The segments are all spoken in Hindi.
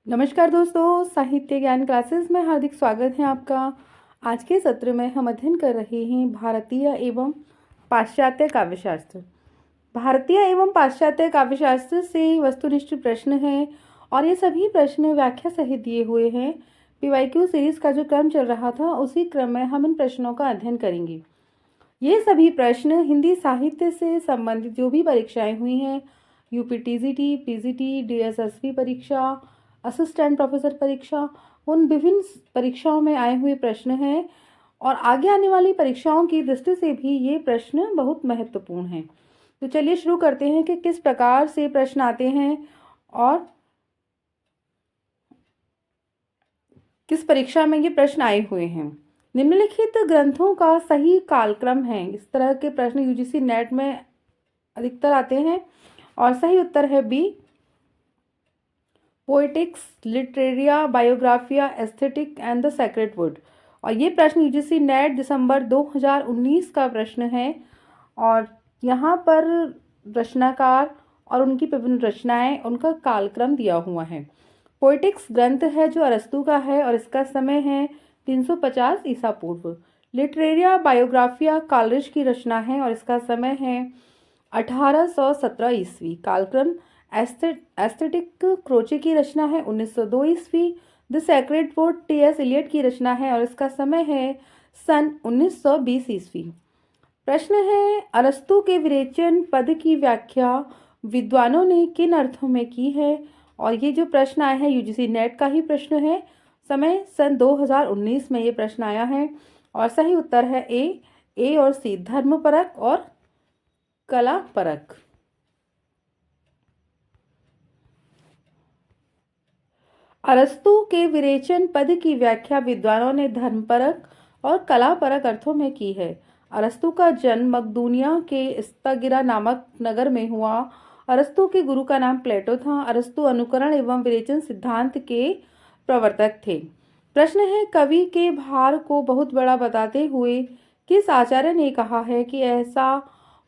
नमस्कार दोस्तों, साहित्य ज्ञान क्लासेस में हार्दिक स्वागत है आपका। आज के सत्र में हम अध्ययन कर रहे हैं भारतीय एवं पाश्चात्य काव्यशास्त्र। भारतीय एवं पाश्चात्य काव्यशास्त्र से वस्तुनिष्ठ प्रश्न हैं और ये सभी प्रश्न व्याख्या सहित दिए हुए हैं। पीवाईक्यू सीरीज का जो क्रम चल रहा था उसी क्रम में हम इन प्रश्नों का अध्ययन करेंगे। ये सभी प्रश्न हिंदी साहित्य से संबंधित जो भी परीक्षाएं हुई हैं, यूपीटीजीटी, पीजीटी, डीएसएसबी परीक्षा, असिस्टेंट प्रोफेसर परीक्षा, उन विभिन्न परीक्षाओं में आए हुए प्रश्न हैं और आगे आने वाली परीक्षाओं की दृष्टि से भी ये प्रश्न बहुत महत्वपूर्ण हैं। तो चलिए शुरू करते हैं कि किस प्रकार से प्रश्न आते हैं और किस परीक्षा में ये प्रश्न आए हुए हैं। निम्नलिखित ग्रंथों का सही कालक्रम है। इस तरह के प्रश्न यूजीसी नेट में अधिकतर आते हैं और सही उत्तर है B, Poetics, Literaria, Biographia, aesthetic and the Sacred Wood. और ये प्रश्न यूजीसी नेट दिसंबर 2019 का प्रश्न है और यहाँ पर रचनाकार और उनकी विभिन्न रचनाएं, उनका कालक्रम दिया हुआ है। पोएटिक्स ग्रंथ है जो अरस्तू का है और इसका समय है 350 ईसा पूर्व। लिटरेरिया बायोग्राफिया कालरिज की रचना है और इसका समय है 1817 ईस्वी। कालक्रम एस्थेटिक क्रोचे की रचना है 1902 ईस्वी। The Sacred Wood T S. Eliot की रचना है और इसका समय है सन 1920 ईस्वी। प्रश्न है, अरस्तु के विरेचन पद की व्याख्या विद्वानों ने किन अर्थों में की है। और ये जो प्रश्न आया है यूजीसी नेट का ही प्रश्न है। समय सन 2019 में ये प्रश्न आया है और सही उत्तर है ए और सी, धर्मपरक और कला परक। अरस्तु के विरेचन पद की व्याख्या विद्वानों ने धर्मपरक और कलापरक अर्थों में की है। अरस्तु का जन्म मकदूनिया के स्तागिरा नामक नगर में हुआ। अरस्तु के गुरु का नाम प्लेटो था। अरस्तु अनुकरण एवं विरेचन सिद्धांत के प्रवर्तक थे। प्रश्न है, कवि के भार को बहुत बड़ा बताते हुए किस आचार्य ने कहा है कि ऐसा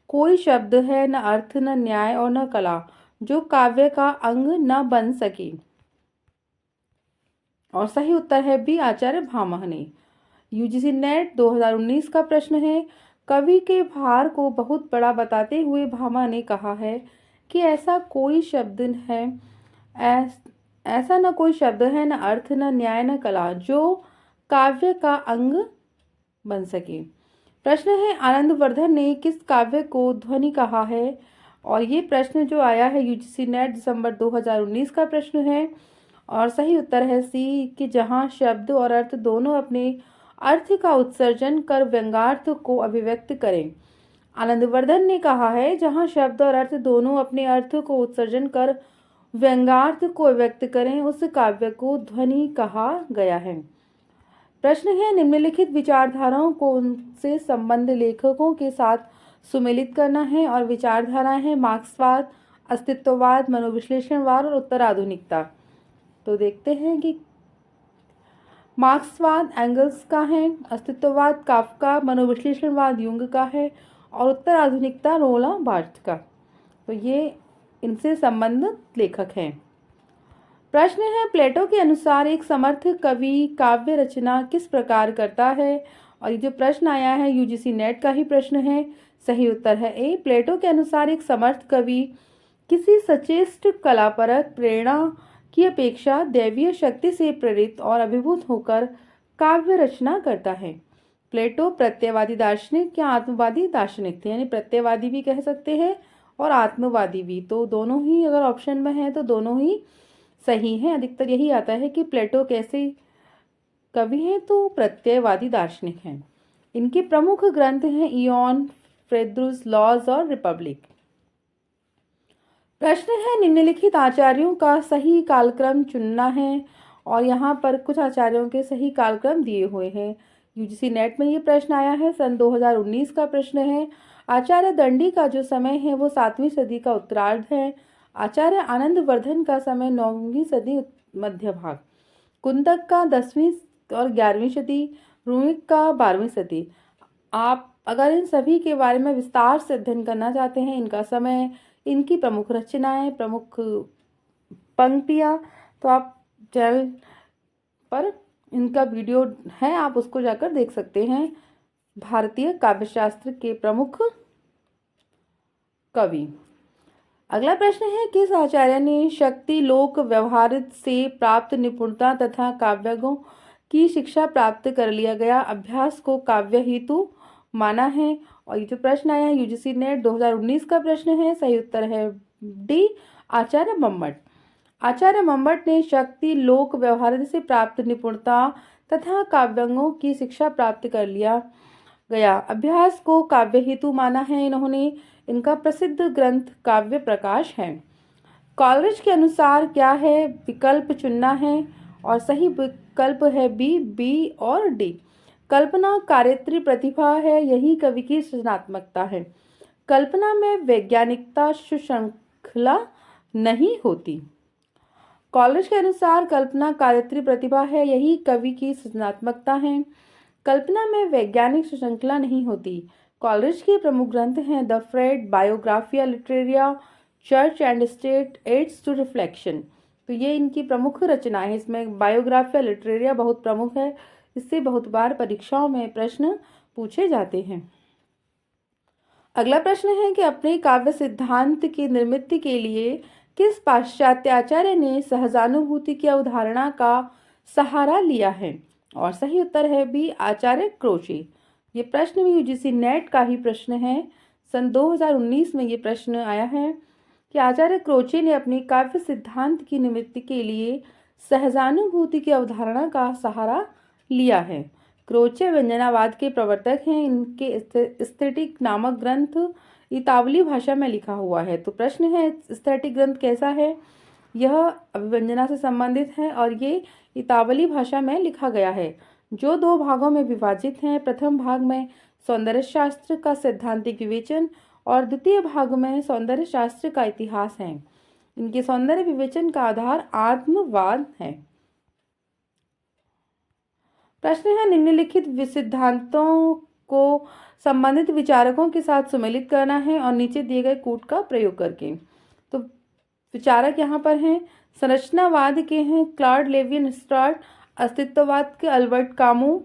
कोई शब्द है, न अर्थ, न न्याय और न कला, जो काव्य का अंग न बन सके। और सही उत्तर है बी, आचार्य भामह ने। यूजीसी नेट 2019 का प्रश्न है, कवि के भार को बहुत बड़ा बताते हुए भामह ने कहा है कि ऐसा कोई शब्द है, ऐसा न कोई शब्द है, न अर्थ, न न्याय, न कला, जो काव्य का अंग बन सके। प्रश्न है, आनंदवर्धन ने किस काव्य को ध्वनि कहा है। और ये प्रश्न जो आया है यूजीसी नेट दिसंबर 2019 का प्रश्न है और सही उत्तर है सी, कि जहां शब्द और अर्थ दोनों अपने अर्थ का उत्सर्जन कर व्यंग्यार्थ को अभिव्यक्त करें। आनंदवर्धन ने कहा है, जहां शब्द और अर्थ दोनों अपने अर्थ को उत्सर्जन कर व्यंग्यार्थ को अभिव्यक्त करें, उस काव्य को ध्वनि कहा गया है। प्रश्न है, निम्नलिखित विचारधाराओं को उनसे संबंध लेखकों के साथ सुमेलित करना है। और विचारधाराएं हैं मार्क्सवाद, अस्तित्ववाद, मनोविश्लेषणवाद और उत्तराधुनिकता। तो देखते हैं कि मार्क्सवाद एंगल्स का है, अस्तित्ववाद काफ्का, मनोविश्लेषणवाद यूंग का है और उत्तर आधुनिकता रोला बार्थ का। तो ये इनसे संबंधित लेखक हैं। प्रश्न है, प्लेटो के अनुसार एक समर्थ कवि काव्य रचना किस प्रकार करता है। और ये जो प्रश्न आया है यूजीसी नेट का ही प्रश्न है। सही उत्तर है ए, प्लेटो के अनुसार एक समर्थ कवि किसी सचेष्ट कलापरक प्रेरणा की अपेक्षा दैवीय शक्ति से प्रेरित और अभिभूत होकर काव्य रचना करता है। प्लेटो प्रत्ययवादी दार्शनिक या आत्मवादी दार्शनिक थे, यानी प्रत्ययवादी भी कह सकते हैं और आत्मवादी भी। तो दोनों ही अगर ऑप्शन में है तो दोनों ही सही हैं। अधिकतर यही आता है कि प्लेटो कैसे कवि हैं, तो प्रत्ययवादी दार्शनिक हैं। इनके प्रमुख ग्रंथ हैं इयॉन, फेदरुस, लॉज और रिपब्लिक। प्रश्न है, निम्नलिखित आचार्यों का सही कालक्रम चुनना है। और यहाँ पर कुछ आचार्यों के सही कालक्रम दिए हुए हैं। यूजीसी नेट में ये प्रश्न आया है, सन 2019 का प्रश्न है। आचार्य दंडी का जो समय है वो 7वीं सदी का उत्तरार्ध है। आचार्य आनंदवर्धन का समय 9वीं सदी मध्य भाग। कुंतक का 10वीं और 11वीं सदी। रूमिक का 12वीं सदी। आप अगर इन सभी के बारे में विस्तार से अध्ययन करना चाहते हैं, इनका समय, इनकी प्रमुख रचनाएं, प्रमुख पंक्तियां, तो आप चैनल पर इनका वीडियो है, आप उसको जाकर देख सकते हैं। भारतीय काव्यशास्त्र के प्रमुख कवि। अगला प्रश्न है, किस आचार्य ने शक्ति लोक व्यवहारित से प्राप्त निपुणता तथा काव्यों की शिक्षा प्राप्त कर लिया गया अभ्यास को काव्य हेतु माना है? और ये जो प्रश्न आया है यूजीसी नेट 2019 का प्रश्न है। सही उत्तर है डी, आचार्य मम्मट। आचार्य मम्मट ने शक्ति लोक व्यवहारित से प्राप्त निपुणता तथा काव्यों की शिक्षा प्राप्त कर लिया गया अभ्यास को काव्य हेतु माना है इन्होंने। इनका प्रसिद्ध ग्रंथ काव्य प्रकाश है। कॉलरिज के अनुसार क्या है? विकल्प चुनना है और सही विकल्प है बी और डी। कल्पना कार्यत्री प्रतिभा है, यही कवि की सृजनात्मकता है। कल्पना में वैज्ञानिकता सुश्रृंखला नहीं होती। कॉलरिज के अनुसार कल्पना कार्यत्री प्रतिभा है, यही कवि की सृजनात्मकता है। कल्पना में वैज्ञानिक सुश्रृंखला नहीं होती। कॉलरिज के प्रमुख ग्रंथ हैं the Friend, Biographia Literaria, Church and State, Aids to Reflection. तो ये इनकी प्रमुख रचना है। इसमें बायोग्राफिया लिटरेरिया बहुत प्रमुख है, इससे बहुत बार परीक्षाओं में प्रश्न पूछे जाते हैं। अगला प्रश्न है कि अपने काव्य सिद्धांत की निर्मित के लिए किस पाश्चात्य आचार्य ने सहजानुभूति की अवधारणा का सहारा लिया है? और सही उत्तर है बी, आचार्य क्रोचे। ये प्रश्न भी यूजीसी नेट का ही प्रश्न है। सन 2019 में ये प्रश्न आया है कि आचार्य क्रोचे ने अपनी काव्य सिद्धांत की निमित्त के लिए सहजानुभूति की अवधारणा का सहारा लिया है। क्रोचे व्यंजनावाद के प्रवर्तक हैं। इनके एस्थेटिक नामक ग्रंथ इतावली भाषा में लिखा हुआ है। तो प्रश्न है, एस्थेटिक ग्रंथ कैसा है? यह अभिव्यंजना से संबंधित है और ये इतावली भाषा में लिखा गया है, जो 2 भागों में विभाजित हैं। प्रथम भाग में सौंदर्य शास्त्र का सैद्धांतिक विवेचन और द्वितीय भाग में सौंदर्य शास्त्र का इतिहास है। इनके सौंदर्य विवेचन का आधार आत्मवाद है। प्रश्न है, निम्नलिखित सिद्धांतों को संबंधित विचारकों के साथ सुमेलित करना है और नीचे दिए गए कूट का प्रयोग करके। तो विचारक यहाँ पर हैं, संरचनावाद के हैं क्लॉड लेविन स्ट्राउड, अस्तित्ववाद के अल्बर्ट कामू,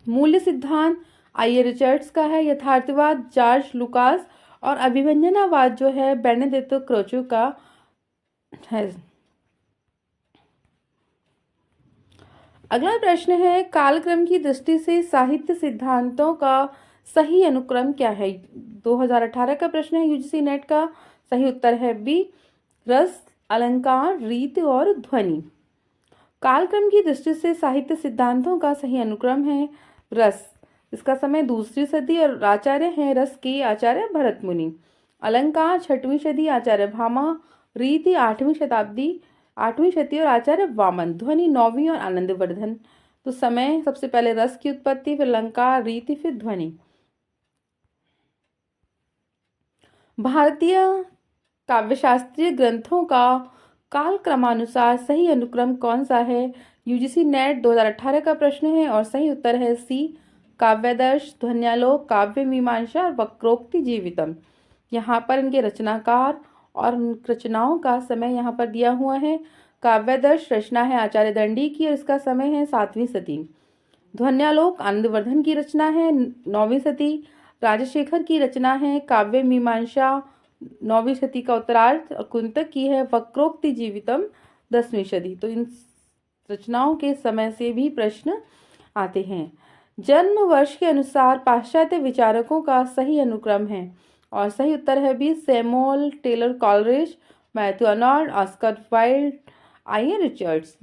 मूल्य सिद्धांत आइए रिचर्ड्स का है, यथार्थवाद जॉर्ज लुकास और अभिव्यंजनावाद जो है बेनेडिक्टो क्रोचे का है। अगला प्रश्न है, कालक्रम की दृष्टि से साहित्य सिद्धांतों का सही अनुक्रम क्या है? 2018 का प्रश्न है यूजीसी नेट का। सही उत्तर है बी, रस, अलंकार, रीत और ध्वनि। कालक्रम की दृष्टि से साहित्य सिद्धांतों का सही अनुक्रम है रस। इसका समय 2री सदी और आचार्य हैं रस के आचार्य भरत मुनि। अलंकार 6वीं सदी आचार्य भामा, रीति 8वीं शती और आचार्य वामन, ध्वनि 9वीं और आनंदवर्धन। तो समय सबसे पहले रस की उत्पत्ति, फिर अलंकार, रीति, फिर ध्वनि। भारतीय काव्यशास्त्रीय ग्रंथों का काल क्रमानुसार सही अनुक्रम कौन सा है? यूजीसी नेट 2018 का प्रश्न है और सही उत्तर है सी, काव्यादर्श, ध्वन्यालोक, काव्य मीमांसा और वक्रोक्ति जीवितम। यहाँ पर इनके रचनाकार और रचनाओं का समय यहाँ पर दिया हुआ है। काव्यादर्श रचना है आचार्य दंडी की और इसका समय है 7वीं सदी। ध्वन्यालोक आनंदवर्धन की रचना है 9वीं सदी। राजशेखर की रचना है काव्य मीमांसा 9वीं सदी का उत्तरार्ध और कुंतक की है वक्रोक्ति जीवितम 10वीं सदी। तो इन रचनाओं के समय से भी प्रश्न आते हैं। जन्म वर्ष के अनुसार पाश्चात्य विचारकों का सही अनुक्रम है और सही उत्तर है B, Samuel Taylor Coleridge, Matthew Arnold, Oscar Wilde, I A Richards.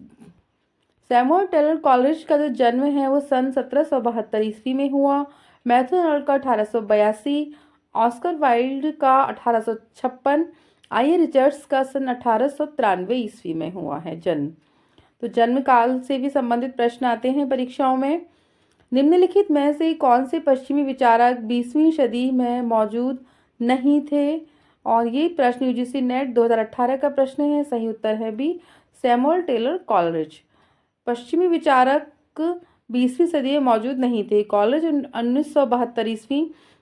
Samuel Taylor Coleridge का जो जन्म है वो सन 1772 ईस्वी में हुआ। मैथ्यू अर्नोल्ड का 1882, ऑस्कर वाइल्ड का 1856, आइए रिचर्ड्स का सन 1893 ईस्वी में हुआ है जन्म। तो जन्म काल से भी संबंधित प्रश्न आते हैं परीक्षाओं में। निम्नलिखित में से कौन से पश्चिमी विचारक 20वीं सदी में मौजूद नहीं थे? और ये प्रश्न यूजीसी नेट 2018 का प्रश्न है। सही उत्तर है बी, सैमुअल टेलर कॉलरिज। पश्चिमी विचारक 20वीं सदी में मौजूद नहीं थे। कॉलरिज 1972 ईस्वी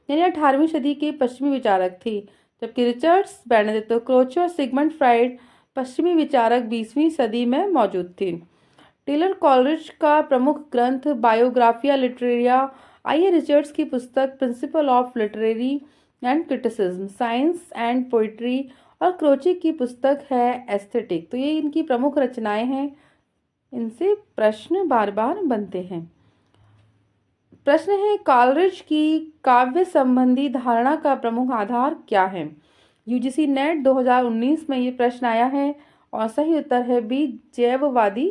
यानी 18वीं सदी के पश्चिमी विचारक थे, जबकि रिचर्ड्स, बेनेडिक्टो क्रोचे और सिगमंड फ्राइड पश्चिमी विचारक 20वीं सदी में मौजूद थे। टेलर कॉलरिज का प्रमुख ग्रंथ बायोग्राफिया लिटरेरिया, आइए रिचर्ड्स की पुस्तक principle of literary and criticism, science and poetry, और क्रोची की पुस्तक है एस्थेटिक। तो ये इनकी प्रमुख रचनाएं हैं। इनसे प्रश्न बार बार बनते हैं। प्रश्न है, कॉलरिज की काव्य संबंधी धारणा का प्रमुख आधार क्या है? यूजीसी नेट 2019 में ये प्रश्न आया है और सही उत्तर है बी, जैववादी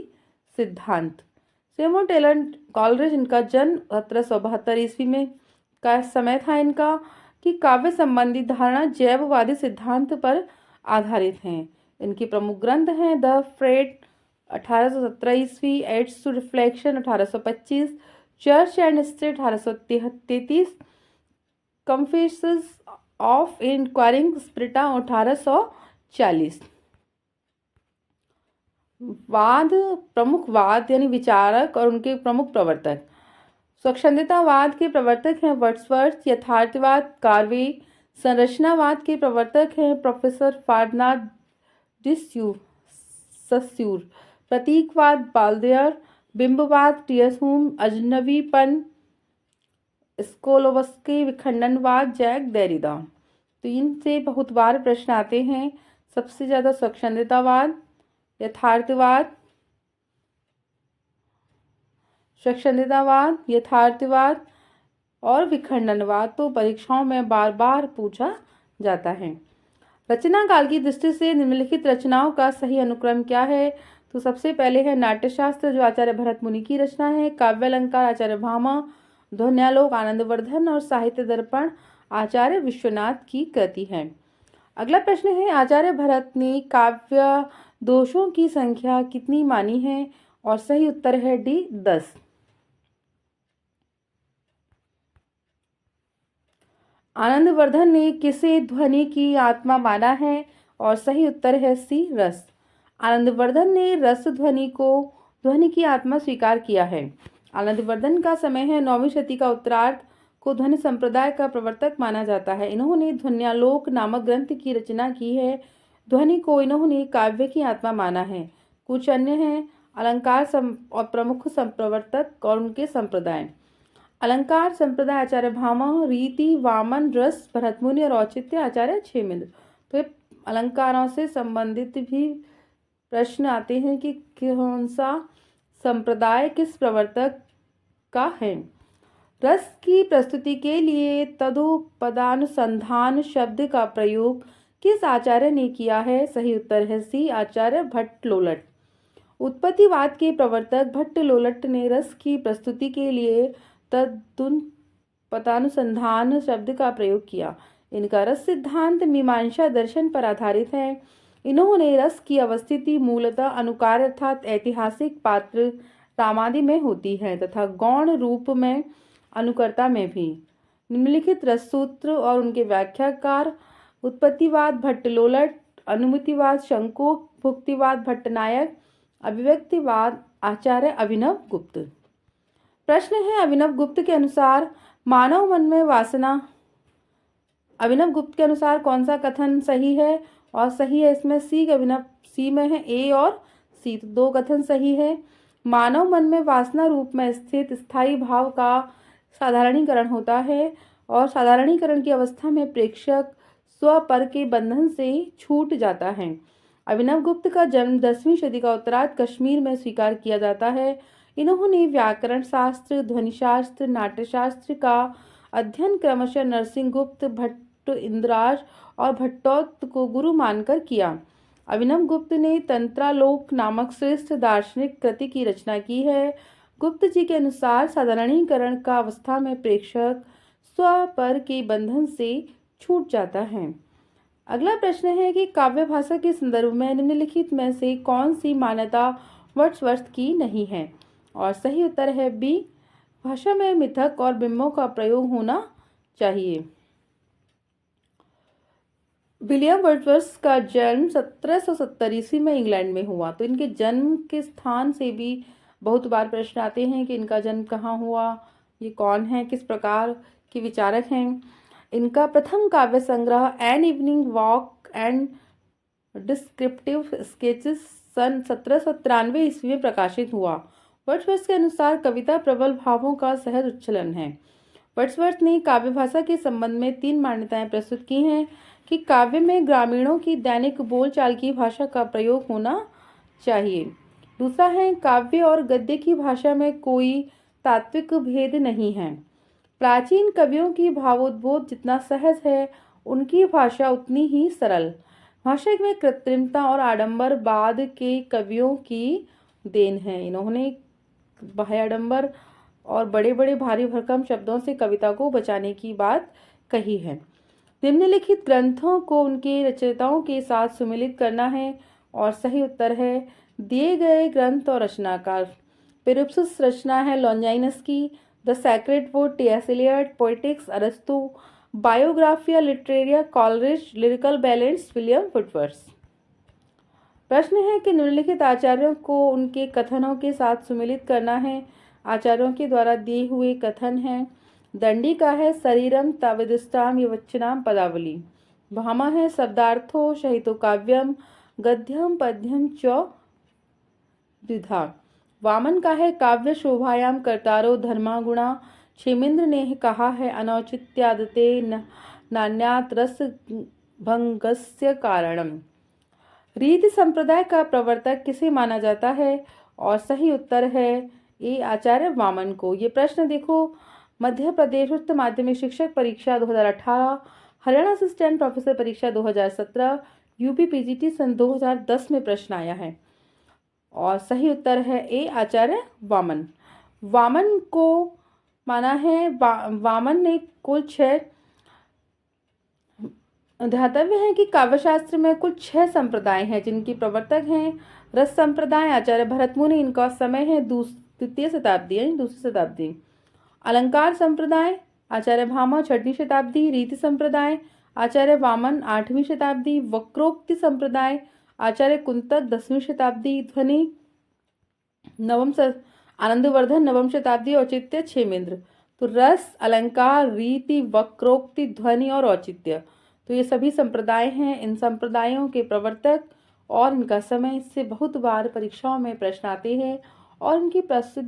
सिद्धांत। सेमोन टेलर कॉलरिज, इनका जन्म 1772 ईस्वी में का समय था इनका, कि काव्य संबंधी धारणा जैववादी सिद्धांत पर आधारित हैं। इनकी प्रमुख ग्रंथ हैं द फ्रेड 1817 ईस्वी, aids to reflection 1825, church and state 1833, confessions of inquiring spirit 1840। वाद, प्रमुख वाद यानी विचारक और उनके प्रमुख प्रवर्तक। स्वच्छंदतावाद के प्रवर्तक हैं वर्ड्सवर्थ, यथार्थवाद कार्वे, संरचनावाद के प्रवर्तक हैं प्रोफेसर फार्डनाद सस्यूर, प्रतीकवाद बाल्देयर, बिंबवाद टियरहूम, अजनबीपन स्कोलोवस्की, विखंडनवाद जैक देरिदा। तो इनसे बहुत बार प्रश्न आते हैं। सबसे ज़्यादा स्वच्छंदतावाद, यथार्थवाद, स्वच्छंदतावाद, यथार्थवाद और विखंडनवाद तो परीक्षाओं में बार बार पूछा जाता है। रचना काल की दृष्टि से निम्नलिखित रचनाओं का सही अनुक्रम क्या है? तो सबसे पहले है नाट्यशास्त्र, जो आचार्य भरत मुनि की रचना है। काव्यालंकार आचार्य भामा, ध्वन्यालोक आनंदवर्धन और साहित्य दर्पण आचार्य विश्वनाथ की कृति है। अगला प्रश्न है, आचार्य भरत ने काव्य दोषों की संख्या कितनी मानी है? और सही उत्तर है डी, 10। आनंदवर्धन ने किसे ध्वनि की आत्मा माना है? और सही उत्तर है सी, रस। आनंदवर्धन ने रस ध्वनि को ध्वनि की आत्मा स्वीकार किया है। आनंदवर्धन का समय है 9वीं शती का उत्तरार्ध, को ध्वनि संप्रदाय का प्रवर्तक माना जाता है। इन्होंने ध्वन्यालोक नामक ग्रंथ की रचना की है। ध्वनि को इन्होंने काव्य की आत्मा माना है। कुछ अन्य हैं अलंकार और प्रमुख संप्रवर्तक और उनके संप्रदाय। अलंकार संप्रदाय आचार्य भामा, रीति वामन, रस भरतमुनि और औचित्य आचार्य क्षेमेंद्र। तो ये अलंकारों से संबंधित भी प्रश्न आते हैं कि कौन सा संप्रदाय किस प्रवर्तक का है। रस की प्रस्तुति के लिए तदुपदानुसंधान शब्द का प्रयोग किस आचार्य ने किया है? सही उत्तर है सी, आचार्य भट्टलोलट। उत्पत्तिवाद के प्रवर्तक भट्टलोलट ने रस की प्रस्तुति के लिए तदुपदानुसंधान शब्द का प्रयोग किया। इनका रस सिद्धांत मीमांसा दर्शन पर आधारित है। इन्होंने रस की अवस्थिति मूलतः अनुकार अर्थात ऐतिहासिक पात्र रामादि में होती है तथा गौण रूप में अनुकर्ता में भी। निम्नलिखित रस सूत्र और उनके व्याख्याकार: उत्पत्तिवाद भट्टलोलट, अनुमितिवाद शंकुक, भुक्तिवाद भट्टनायक, अभिव्यक्तिवाद आचार्य अभिनव गुप्त। प्रश्न है, अभिनव गुप्त के अनुसार मानव मन में वासना, अभिनव गुप्त के अनुसार कौन सा कथन सही है? और सही है इसमें सी, अभिनव सी में है ए और सी, तो 2 कथन सही है। मानव मन में वासना रूप में स्थित स्थायी भाव का साधारणीकरण होता है और साधारणीकरण की अवस्था में प्रेक्षक स्वपर के बंधन से छूट जाता है। अभिनव गुप्त का जन्म 10वीं सदी का उत्तरार्ध कश्मीर में स्वीकार किया जाता है। इन्होंने व्याकरण शास्त्र, ध्वनि शास्त्र, नाट्यशास्त्र का अध्ययन क्रमशः नरसिंहगुप्त, भट्ट इंद्राज और भट्टोत को गुरु मानकर किया। अभिनव गुप्त ने तंत्रालोक नामक श्रेष्ठ दार्शनिक कृति की रचना की है। गुप्त जी के अनुसार साधारणीकरण का अवस्था में प्रेक्षक स्वपर के बंधन से छूट जाता है। अगला प्रश्न है कि काव्य भाषा के संदर्भ में निम्नलिखित में से कौन सी मान्यता वर्ड्सवर्थ की नहीं है? और सही उत्तर है बी, भाषा में मिथक और बिंबों का प्रयोग होना चाहिए। विलियम वर्ड्सवर्थ का जन्म 1770 ईस्वी में इंग्लैंड में हुआ। तो इनके जन्म के स्थान से भी बहुत बार प्रश्न आते हैं कि इनका जन्म कहाँ हुआ, ये कौन है, किस प्रकार के विचारक हैं। इनका प्रथम काव्य संग्रह an evening walk and descriptive sketches सन 1793 ईस्वी में प्रकाशित हुआ। वर्ड्सवर्थ के अनुसार कविता प्रबल भावों का सहज उच्छलन है। वर्ड्सवर्थ ने काव्य भाषा के संबंध में 3 मान्यताएं प्रस्तुत की हैं कि काव्य में ग्रामीणों की दैनिक बोलचाल की भाषा का प्रयोग होना चाहिए। दूसरा है, काव्य और गद्य की भाषा में कोई तात्विक भेद नहीं है। प्राचीन कवियों की भावोद्बोध जितना सहज है, उनकी भाषा उतनी ही सरल। भाषा में कृत्रिमता और आडंबर बाद के कवियों की देन है। इन्होंने बाह्याडंबर और बड़े बड़े भारी भरकम शब्दों से कविता को बचाने की बात कही है। निम्नलिखित ग्रंथों को उनके रचयिताओं के साथ सुमिलित करना है और सही उत्तर है दिए गए ग्रंथ और रचनाकार। पेरिप्सस रचना है लॉन्जाइनस की, the sacred wood T S. Eliot, poetics अरस्तु, biographia literaria Coleridge, lyrical ballads William Wordsworth. प्रश्न है कि निम्नलिखित आचार्यों को उनके कथनों के साथ सुमिलित करना है। आचार्यों के द्वारा दिए हुए कथन हैं। दंडी का है शरीरम तावदिष्टाम यवच्चनाम पदावली। भामा है शब्दार्थो शहितो काव्यम गद्यम पद्यम च द्विधा। वामन का है काव्य शोभायाम कर्तारो धर्मा गुणा। क्षेमेंद्र ने कहा है अनौचित्यादते नान्यात रस भंगस्य कारणम। रीति संप्रदाय का प्रवर्तक किसे माना जाता है? और सही उत्तर है ए आचार्य वामन को। ये प्रश्न देखो, मध्य प्रदेश उच्च माध्यमिक शिक्षक परीक्षा 2018, हरियाणा असिस्टेंट प्रोफेसर परीक्षा 2017, यूपी पीजीटी सन 2010 में प्रश्न आया है। और सही उत्तर है ए आचार्य वामन। वामन को माना है वामन ने कुल 6 ध्यातव्य है कि काव्यशास्त्र में कुल 6 संप्रदाय हैं जिनकी प्रवर्तक हैं रस संप्रदाय आचार्य भरतमुनि, इनका समय है द्वितीय शताब्दी यानी दूसरी शताब्दी। अलंकार संप्रदाय आचार्य भामा 6वीं शताब्दी। रीति संप्रदाय आचार्य वामन 8वीं शताब्दी। वक्रोक्ति संप्रदाय आचार्य कुंतक 10वीं शताब्दी। ध्वनि आनंदवर्धन 9वीं शताब्दी। औचित्य क्षेमेंद्र। तो रस, अलंकार, रीति, वक्रोक्ति, ध्वनि और औचित्य, तो ये सभी संप्रदाय हैं। इन संप्रदायों के प्रवर्तक और इनका समय, इससे बहुत बार परीक्षाओं में प्रश्न आते हैं और इनकी प्रस्तुति